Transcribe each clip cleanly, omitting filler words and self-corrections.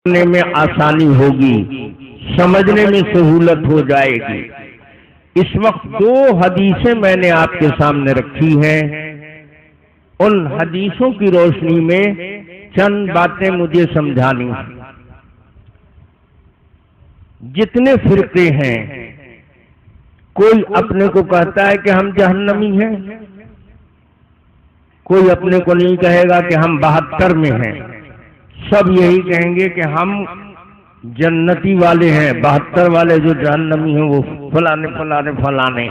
کرنے میں آسانی ہوگی، سمجھنے میں سہولت ہو جائے گی۔ اس وقت دو حدیثیں میں نے آپ کے سامنے رکھی ہیں، ان حدیثوں کی روشنی میں چند باتیں مجھے سمجھانی ہیں۔ جتنے فرقے ہیں، کوئی اپنے کو کہتا ہے کہ ہم جہنمی ہیں، کوئی اپنے کو نہیں کہے گا کہ ہم 72 میں ہیں، سب یہی کہیں گے کہ ہم جنتی والے ہیں، 72 والے جو جہنمی ہیں وہ فلانے فلانے فلانے۔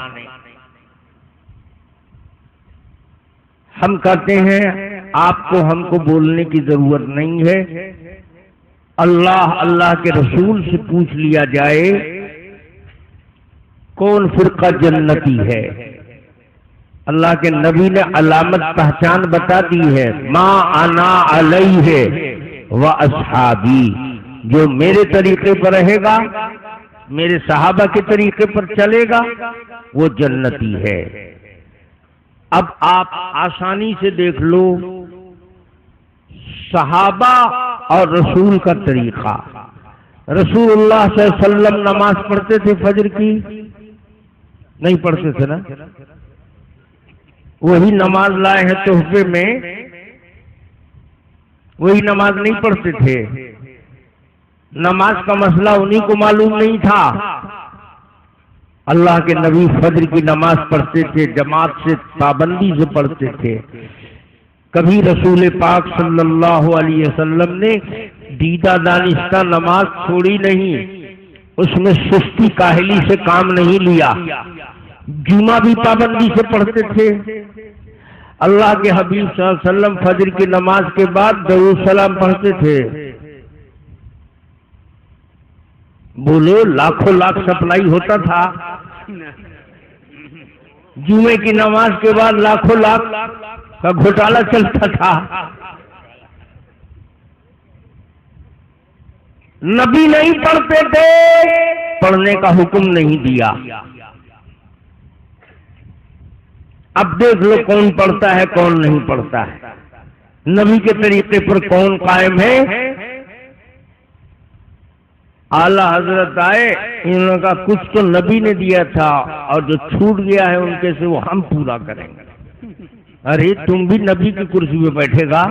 ہم کہتے ہیں آپ کو ہم کو بولنے کی ضرورت نہیں ہے، اللہ کے رسول سے پوچھ لیا جائے کون فرقہ جنتی ہے۔ اللہ کے نبی نے علامت پہچان بتا دی ہے، ما انا علیہ و اصحابی، جو میرے طریقے پر رہے گا، میرے صحابہ کے طریقے پر چلے گا، وہ جنتی ہے۔ اب آپ آسانی سے دیکھ لو صحابہ اور رسول کا طریقہ۔ رسول اللہ صلی اللہ علیہ وسلم نماز پڑھتے تھے فجر کی؟ نہیں پڑھتے تھے نا؟ وہی نماز لائے ہیں تحفے میں، وہی نماز نہیں پڑھتے تھے۔ نماز کا مسئلہ انہی کو معلوم نہیں تھا۔ اللہ کے نبی فجر کی نماز پڑھتے تھے، جماعت سے پابندی سے پڑھتے تھے۔ کبھی رسول پاک صلی اللہ علیہ وسلم نے دیدہ دانستہ نماز چھوڑی نہیں، اس میں سستی کاہلی سے کام نہیں لیا۔ جمعہ بھی پابندی سے پڑھتے تھے۔ اللہ کے حبیب صلی اللہ علیہ وسلم فجر کی نماز کے بعد درود سلام پڑھتے تھے۔ بولو، لاکھوں لاکھ سپلائی ہوتا تھا۔ جمعے کی نماز کے بعد لاکھوں لاکھ کا گھوٹالہ چلتا تھا۔ نبی نہیں پڑھتے تھے، پڑھنے کا حکم نہیں دیا۔ اب دیکھ لو کون پڑھتا ہے کون نہیں پڑھتا ہے، نبی کے طریقے پر کون قائم ہے۔ اعلی حضرت آئے، انہوں نے کہا کچھ تو نبی نے دیا تھا اور جو چھوٹ گیا ہے ان کے سے وہ ہم پورا کریں گے۔ ارے تم بھی نبی کی کرسی پہ بیٹھے گا؟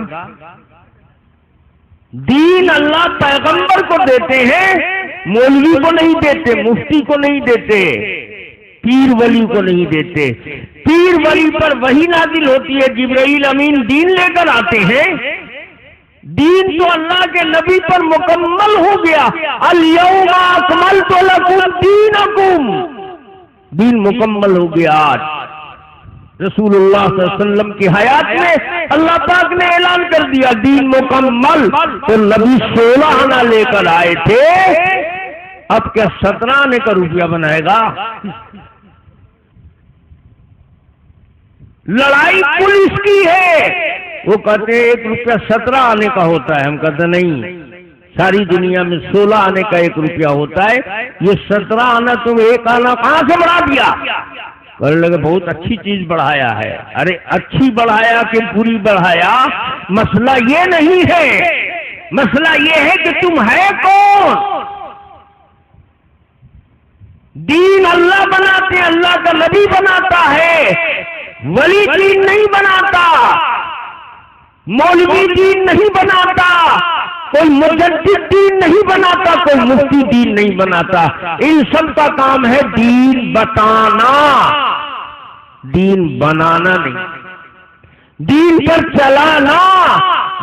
دین اللہ پیغمبر کو دیتے ہیں، مولوی کو نہیں دیتے، مفتی کو نہیں دیتے، پیر ولی کو نہیں دیتے۔ پیر ولی پر وحی نازل ہوتی ہے، جبرائیل امین دین لے کر آتے ہیں۔ دین تو اللہ کے نبی پر مکمل ہو گیا، الیوم اکملت لکم دینکم، دین مکمل ہو گیا آج۔ رسول اللہ صلی اللہ علیہ وسلم کی حیات میں اللہ پاک نے اعلان کر دیا دین مکمل۔ تو نبی 16 آنا لے کر آئے تھے، اب کیا 17 آنے کا روپیہ بنائے گا؟ لڑائی پولیس کی ہے، وہ کہتے ہیں 1 روپیہ 17 آنے کا ہوتا ہے، ہم کہتے نہیں، ساری دنیا میں 16 آنے کا 1 روپیہ ہوتا ہے، یہ 17 آنا تم 1 آنا کہاں سے بڑھا دیا؟ کہنے لگے بہت اچھی چیز بڑھایا ہے۔ ارے اچھی بڑھایا کہ پوری بڑھایا، مسئلہ یہ نہیں ہے، مسئلہ یہ ہے کہ تم ہے کون۔ دین اللہ بناتے ہیں، اللہ کا نبی بناتا ہے، ولی دین نہیں بناتا، مولوی دین نہیں بناتا، کوئی مجدد دین نہیں بناتا، کوئی مفتی دین نہیں بناتا۔ ان سب کا کام ہے دین بتانا، دین بنانا نہیں، دین پر چلانا،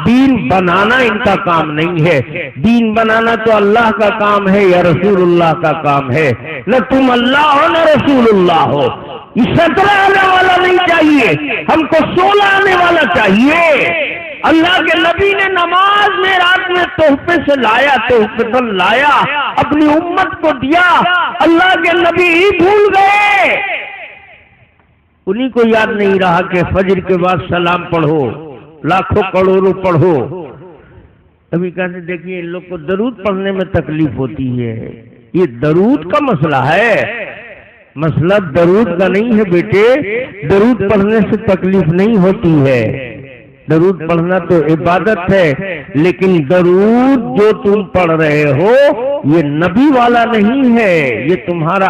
دین بنانا ان کا کام نہیں ہے۔ دین بنانا تو اللہ کا کام ہے یا رسول اللہ کا کام ہے، نہ تم اللہ ہو نہ رسول اللہ ہو۔ 17 آنے والا نہیں چاہیے، ہم کو 16 آنے والا چاہیے۔ اللہ کے نبی نے نماز میں رات میں تحفے سے لایا، تحفے لایا، اپنی امت کو دیا۔ اللہ کے نبی ہی بھول گئے، انہی کو یاد نہیں رہا کہ فجر کے بعد سلام پڑھو، لاکھوں کروڑوں پڑھو۔ ابھی کہتے دیکھیے ان لوگ کو درود پڑھنے میں تکلیف ہوتی ہے، یہ درود کا مسئلہ ہے، مسئلہ درود کا نہیں ہے بیٹے، درود پڑھنے سے تکلیف نہیں ہوتی ہے، درود پڑھنا تو عبادت ہے، لیکن درود جو تم پڑھ رہے ہو یہ نبی والا نہیں ہے، یہ تمہارا